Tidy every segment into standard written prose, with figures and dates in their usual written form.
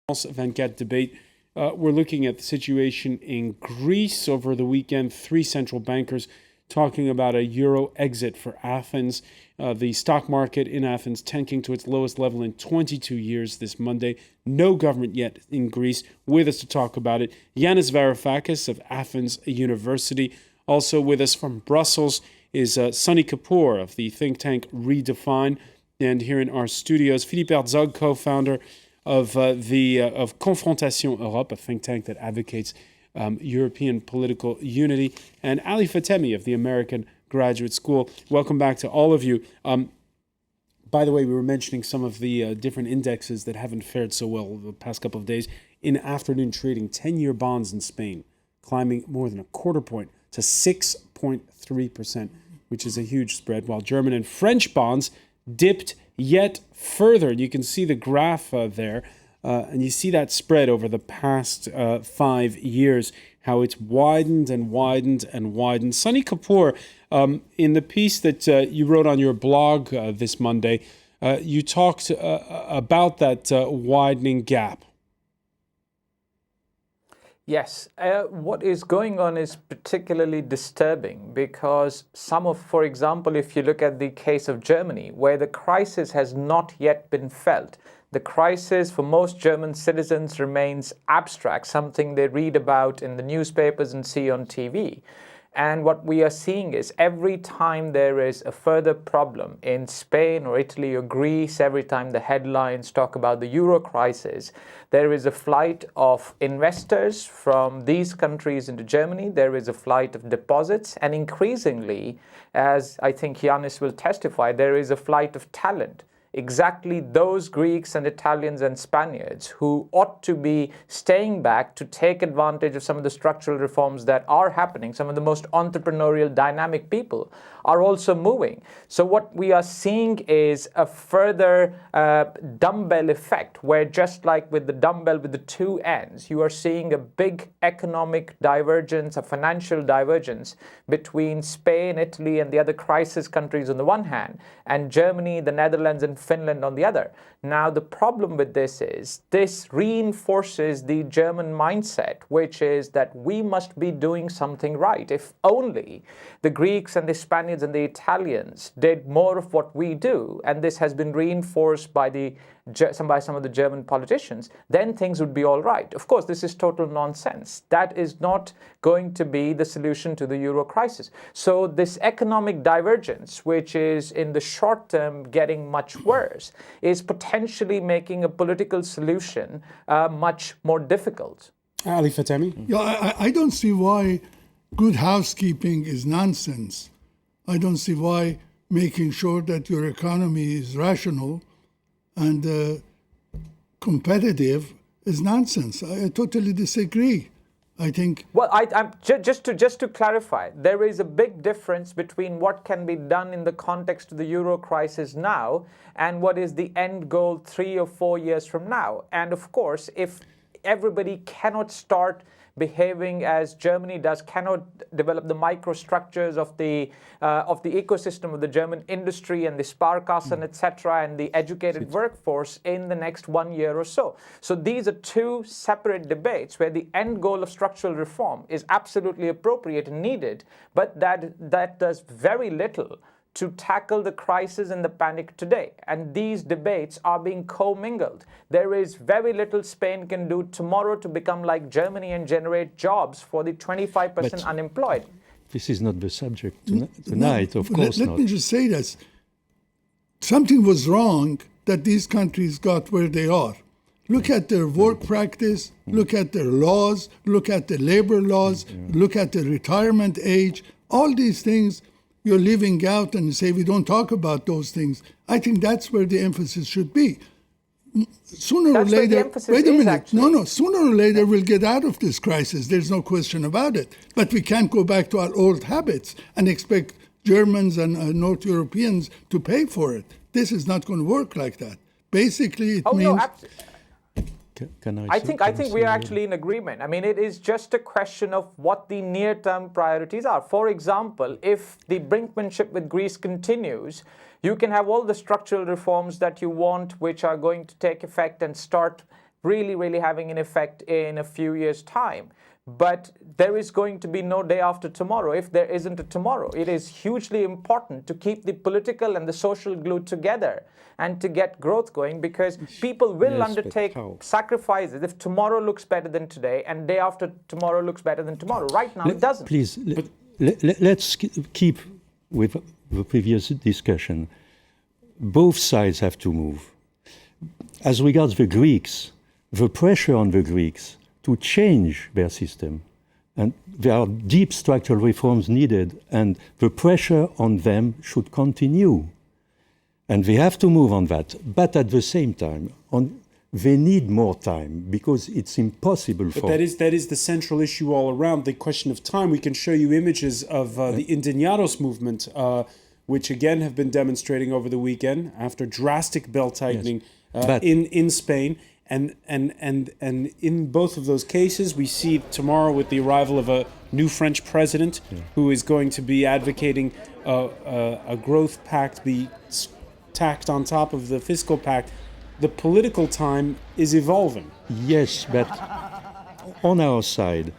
France 24 debate. We're looking at the situation in Greece over the weekend. Three central bankers talking about a euro exit for Athens. The stock market in Athens tanking to its lowest level in 22 years this Monday. No government yet in Greece. With us to talk about it, Yanis Varoufakis of Athens University. Also with us from Brussels is Sonny Kapoor of the think tank Redefine. And here in our studios, Philippe Herzog, co-founder of Confrontation Europe, a think tank that advocates European political unity, and Ali Fatemi of the American Graduate School. Welcome back to all of you. By the way, we were mentioning some of the different indexes that haven't fared so well the past couple of days. In afternoon trading, 10-year bonds in Spain climbing more than a quarter point to 6.3%, which is a huge spread, while German and French bonds dipped yet further. You can see the graph there, and you see that spread over the past 5 years, how it's widened and widened and widened. Sonny Kapoor, in the piece that you wrote on your blog this Monday, you talked about that widening gap. Yes, what is going on is particularly disturbing because for example, if you look at the case of Germany, where the crisis has not yet been felt, the crisis for most German citizens remains abstract, something they read about in the newspapers and see on TV. And what we are seeing is every time there is a further problem in Spain or Italy or Greece, every time the headlines talk about the euro crisis, there is a flight of investors from these countries into Germany. There is a flight of deposits. And increasingly, as I think Yanis will testify, there is a flight of talent. Exactly those Greeks and Italians and Spaniards who ought to be staying back to take advantage of some of the structural reforms that are happening. Some of the most entrepreneurial, dynamic people are also moving. So what we are seeing is a further dumbbell effect, where just like with the dumbbell with the two ends, you are seeing a big economic divergence, a financial divergence between Spain, Italy, and the other crisis countries on the one hand, and Germany, the Netherlands, and Finland on the other. Now, the problem with this is this reinforces the German mindset, which is that we must be doing something right. If only the Greeks and the Spaniards and the Italians did more of what we do, and this has been reinforced by some of the German politicians, then things would be all right. Of course, this is total nonsense. That is not going to be the solution to the euro crisis. So this economic divergence, which is in the short term getting much worse, is potentially making a political solution much more difficult. Ali Fatemi? Yeah, I don't see why good housekeeping is nonsense. I don't see why making sure that your economy is rational and competitive is nonsense. I totally disagree. I think. Well, just to clarify, there is a big difference between what can be done in the context of the euro crisis now and what is the end goal 3 or 4 years from now. And of course, if everybody cannot start behaving as Germany does, cannot develop the microstructures of the ecosystem of the German industry and the Sparkassen, etc., and the educated workforce in the next 1 year or so. So these are two separate debates where the end goal of structural reform is absolutely appropriate and needed, but that does very little to tackle the crisis and the panic today. And these debates are being commingled. There is very little Spain can do tomorrow to become like Germany and generate jobs for the 25% unemployed. This is not the subject tonight, of course not. Let me just say this. Something was wrong that these countries got where they are. Look at their work practice, look at their laws, look at the labor laws, look at the retirement age, all these things you're leaving out and say we don't talk about those things. I think that's where the emphasis should be. Sooner or later, wait a minute. No, sooner or later we'll get out of this crisis. There's no question about it. But we can't go back to our old habits and expect Germans and North Europeans to pay for it. This is not going to work like that. Basically, it means. I think we are actually in agreement. I mean, it is just a question of what the near-term priorities are. For example, if the brinkmanship with Greece continues, you can have all the structural reforms that you want, which are going to take effect and start really, really having an effect in a few years' time. But there is going to be no day after tomorrow if there isn't a tomorrow. It is hugely important to keep the political and the social glue together and to get growth going, because people will undertake sacrifices if tomorrow looks better than today and day after tomorrow looks better than tomorrow. Right now, it doesn't. Please, let's keep with the previous discussion. Both sides have to move. As regards the Greeks, the pressure on the Greeks to change their system, and there are deep structural reforms needed, and the pressure on them should continue. And they have to move on that. But at the same time, they need more time, because it's impossible for... But that is the central issue all around, the question of time. We can show you images of the Indignados movement, which again have been demonstrating over the weekend after drastic belt tightening in Spain. And in both of those cases, we see tomorrow with the arrival of a new French president who is going to be advocating a growth pact be tacked on top of the fiscal pact. The political time is evolving. Yes, but on our side,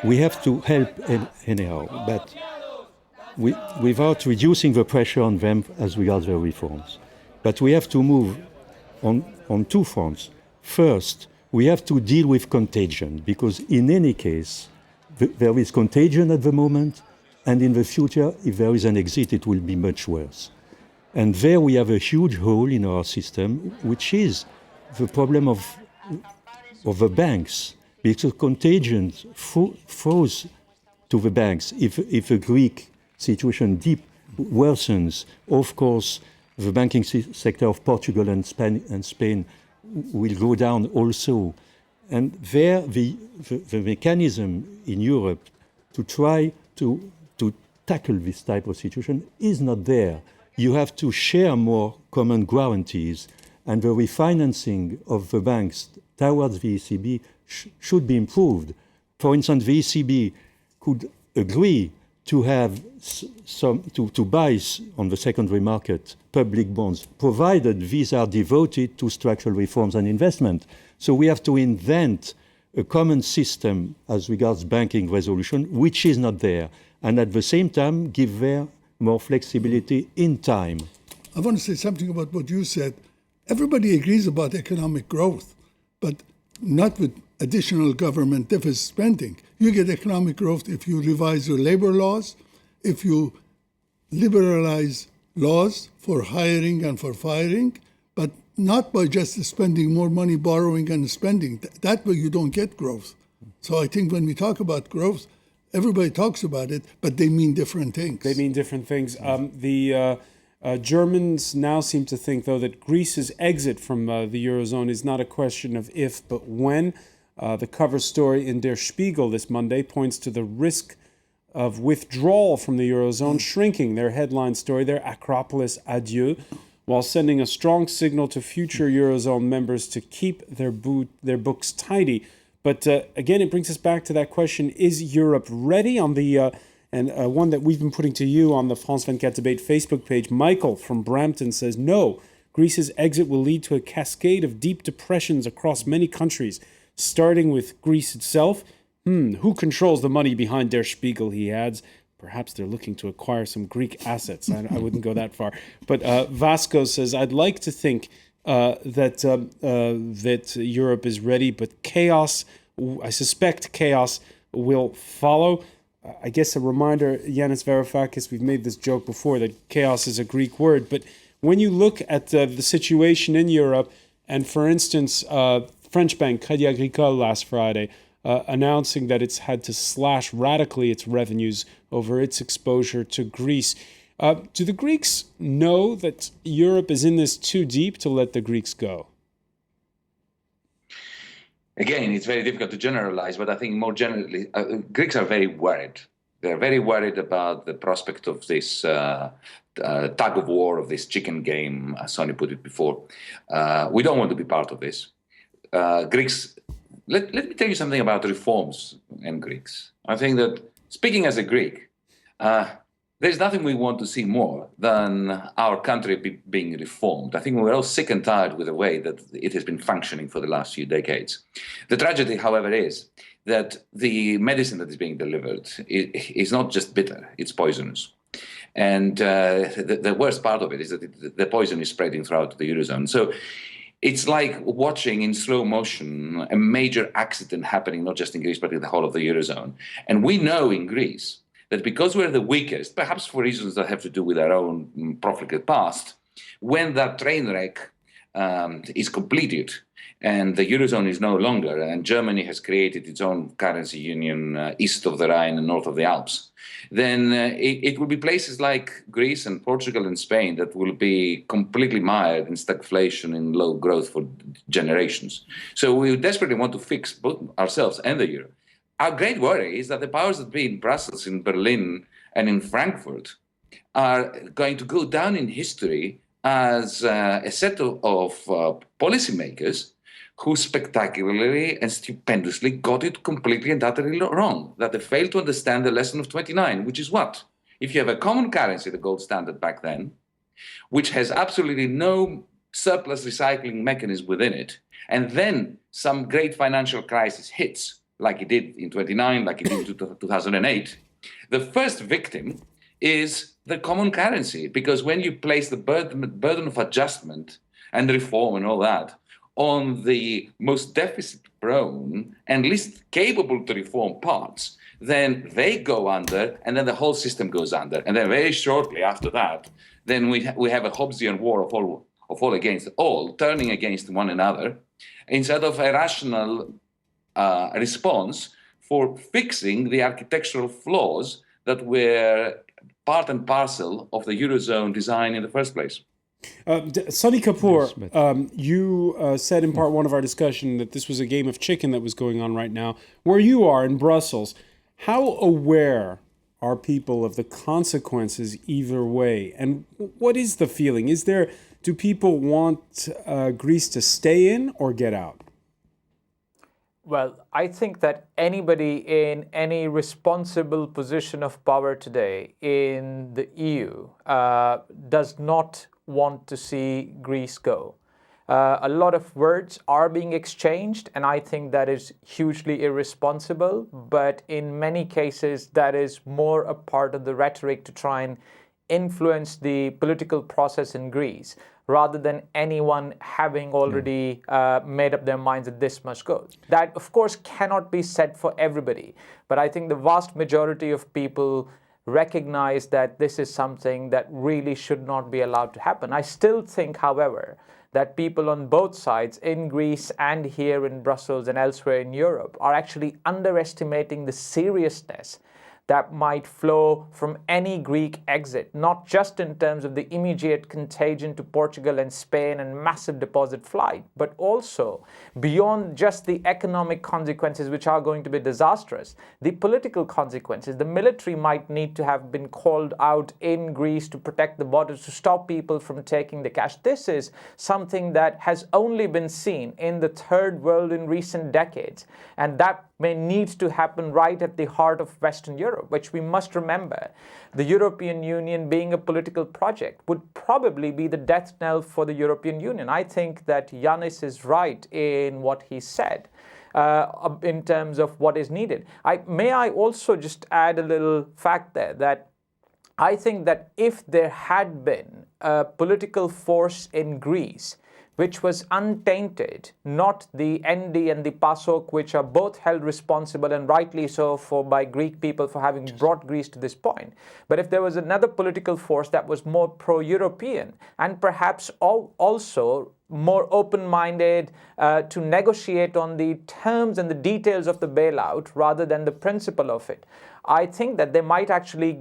we have to help anyhow, but without reducing the pressure on them as regards their reforms. But we have to move on two fronts. First, we have to deal with contagion, because in any case, there is contagion at the moment, and in the future, if there is an exit, it will be much worse. And there we have a huge hole in our system, which is the problem of the banks, because contagion flows to the banks. If the Greek situation worsens, of course, the banking sector of Portugal and Spain will go down also. And there, the mechanism in Europe to try to tackle this type of situation is not there. You have to share more common guarantees, and the refinancing of the banks towards the ECB should be improved. For instance, the ECB could agree to have to buy on the secondary market public bonds, provided these are devoted to structural reforms and investment. So we have to invent a common system as regards banking resolution, which is not there, and at the same time give there more flexibility in time. I want to say something about what you said. Everybody agrees about economic growth, but not with additional government deficit spending. You get economic growth if you revise your labor laws, if you liberalize laws for hiring and for firing, but not by just spending more money, borrowing and spending. That way you don't get growth. So I think when we talk about growth, everybody talks about it, but they mean different things. They mean different things. The Germans now seem to think, though, that Greece's exit from the Eurozone is not a question of if, but when. The cover story in Der Spiegel this Monday points to the risk of withdrawal from the Eurozone, shrinking their headline story, their Acropolis adieu, while sending a strong signal to future Eurozone members to keep their books tidy. But again, it brings us back to that question, is Europe ready? On the one that we've been putting to you on the France 24 Debate Facebook page, Michael from Brampton says, no, Greece's exit will lead to a cascade of deep depressions across many countries, starting with Greece itself. Who controls the money behind Der Spiegel, he adds. Perhaps they're looking to acquire some Greek assets. I wouldn't go that far. But Vasco says, I'd like to think that Europe is ready, but chaos, I suspect chaos will follow. I guess a reminder, Yanis Varoufakis, we've made this joke before, that chaos is a Greek word. But when you look at the situation in Europe, and for instance, French bank Crédit Agricole last Friday announcing that it's had to slash radically its revenues over its exposure to Greece. Do the Greeks know that Europe is in this too deep to let the Greeks go? Again, it's very difficult to generalize, but I think more generally, Greeks are very worried. They're very worried about the prospect of this tug of war, of this chicken game, as Sonny put it before. We don't want to be part of this. Greeks, let me tell you something about reforms in Greeks. I think that, speaking as a Greek, there's nothing we want to see more than our country being reformed. I think we're all sick and tired with the way that it has been functioning for the last few decades. The tragedy, however, is that the medicine that is being delivered is not just bitter, it's poisonous. And the worst part of it is that the poison is spreading throughout the Eurozone. So it's like watching in slow motion a major accident happening, not just in Greece, but in the whole of the Eurozone. And we know in Greece that because we're the weakest, perhaps for reasons that have to do with our own profligate past, when that train wreck is completed and the Eurozone is no longer, and Germany has created its own currency union east of the Rhine and north of the Alps, then it will be places like Greece and Portugal and Spain that will be completely mired in stagflation and low growth for generations. So we desperately want to fix both ourselves and the euro. Our great worry is that the powers that be in Brussels, in Berlin, and in Frankfurt are going to go down in history as a set of policymakers who spectacularly and stupendously got it completely and utterly wrong, that they failed to understand the lesson of 29, which is what? If you have a common currency, the gold standard back then, which has absolutely no surplus recycling mechanism within it, and then some great financial crisis hits, like it did in 29, like it did in 2008, the first victim is the common currency. Because when you place the burden of adjustment and reform and all that on the most deficit-prone and least capable to reform parts, then they go under, and then the whole system goes under. And then very shortly after that, then we have a Hobbesian war of all against all, turning against one another, instead of a rational response for fixing the architectural flaws that were part and parcel of the Eurozone design in the first place. Sunny Kapoor, you said in part one of our discussion that this was a game of chicken that was going on right now. Where you are in Brussels, how aware are people of the consequences either way? And what is the feeling? Do people want Greece to stay in or get out? Well, I think that anybody in any responsible position of power today in the EU does not want to see Greece go. A lot of words are being exchanged, and I think that is hugely irresponsible. But in many cases, that is more a part of the rhetoric to try and influence the political process in Greece, rather than anyone having already made up their minds that this must go. That, of course, cannot be said for everybody. But I think the vast majority of people recognize that this is something that really should not be allowed to happen. I still think, however, that people on both sides, in Greece and here in Brussels and elsewhere in Europe, are actually underestimating the seriousness that might flow from any Greek exit, not just in terms of the immediate contagion to Portugal and Spain and massive deposit flight, but also beyond just the economic consequences, which are going to be disastrous, the political consequences. The military might need to have been called out in Greece to protect the borders, to stop people from taking the cash. This is something that has only been seen in the third world in recent decades, and that may need to happen right at the heart of Western Europe, which we must remember. The European Union, being a political project, would probably be the death knell for the European Union. I think that Yanis is right in what he said in terms of what is needed. May I also just add a little fact there, that I think that if there had been a political force in Greece which was untainted, not the ND and the PASOK, which are both held responsible, and rightly so, by Greek people for having brought Greece to this point. But if there was another political force that was more pro-European and perhaps also more open-minded to negotiate on the terms and the details of the bailout rather than the principle of it, I think that they might actually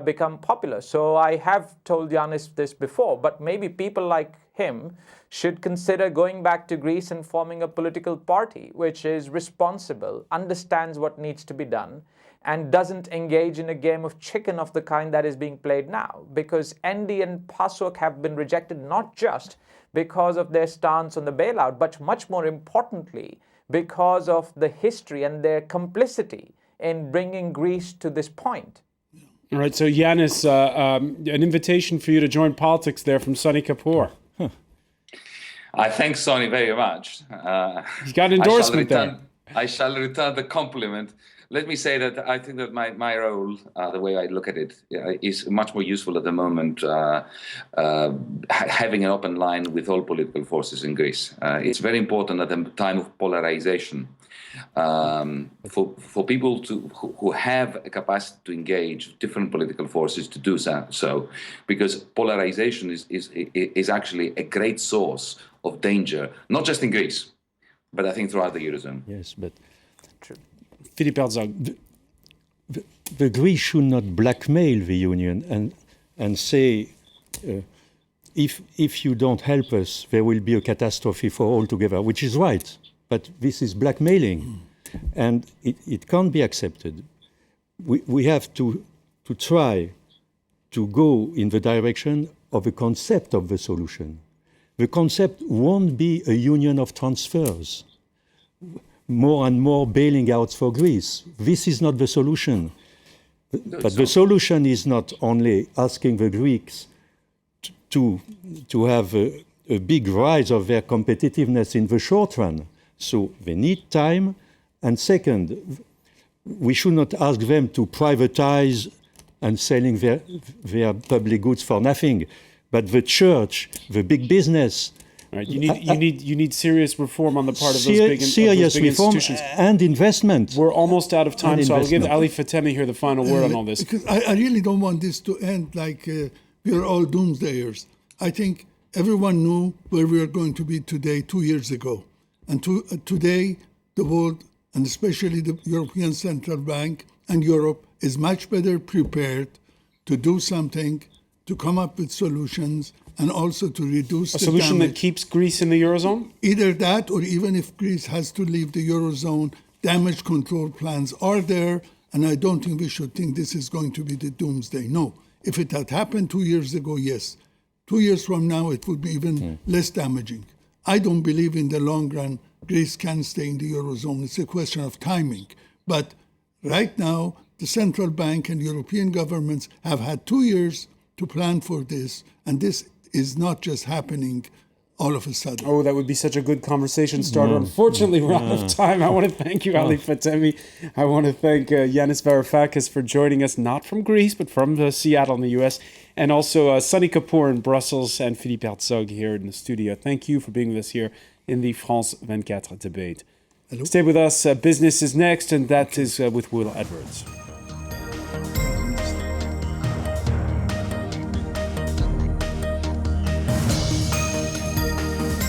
become popular. So I have told Yanis this before, but maybe people like him should consider going back to Greece and forming a political party which is responsible, understands what needs to be done, and doesn't engage in a game of chicken of the kind that is being played now. Because ND and PASOK have been rejected not just because of their stance on the bailout, but much more importantly, because of the history and their complicity in bringing Greece to this point. All right, so Yanis, an invitation for you to join politics there from Sonny Kapoor. I thank Sonny very much. He's got an endorsement there. I shall return the compliment. Let me say that I think that my role, the way I look at it, is much more useful at the moment, having an open line with all political forces in Greece. It's very important at a time of polarization for people who have a capacity to engage different political forces to do so, because polarization is actually a great source of danger, not just in Greece, but I think throughout the Eurozone. Yes, but Philippe Herzog. the Greece should not blackmail the Union and say, if you don't help us, there will be a catastrophe for all together, which is right. But this is blackmailing, and it can't be accepted. We have to try to go in the direction of a concept of the solution. The concept won't be a union of transfers, more and more bailing outs for Greece. This is not the solution. But the solution is not only asking the Greeks to have a big rise of their competitiveness in the short run. So they need time. And second, we should not ask them to privatize and selling their public goods for nothing. But the church, the big business. Right. You need serious reform on the part of those big reform institutions and investment. We're almost out of time, so I'll give Ali Fatemi here the final word on all this. Because I really don't want this to end like we're all doomsdayers. I think everyone knew where we are going to be today 2 years ago. And today, the world, and especially the European Central Bank and Europe, is much better prepared to do something, to come up with solutions, and also to reduce the solution damage. that keeps Greece in the Eurozone? Either that, or even if Greece has to leave the Eurozone, damage control plans are there, and I don't think we should think this is going to be the doomsday. No. If it had happened 2 years ago, yes. 2 years from now, it would be even less damaging. I don't believe in the long run Greece can stay in the Eurozone. It's a question of timing. But right now, the central bank and European governments have had 2 years to plan for this, and this is not just happening all of a sudden. Oh, that would be such a good conversation starter. Unfortunately, we're out of time. I want to thank you, Ali Fatemi. I want to thank Yanis Varoufakis for joining us, not from Greece, but from Seattle in the U.S., and also Sonny Kapoor in Brussels and Philippe Herzog here in the studio. Thank you for being with us here in the France 24 debate. Hello? Stay with us. Business is next, and that is with Will Edwards.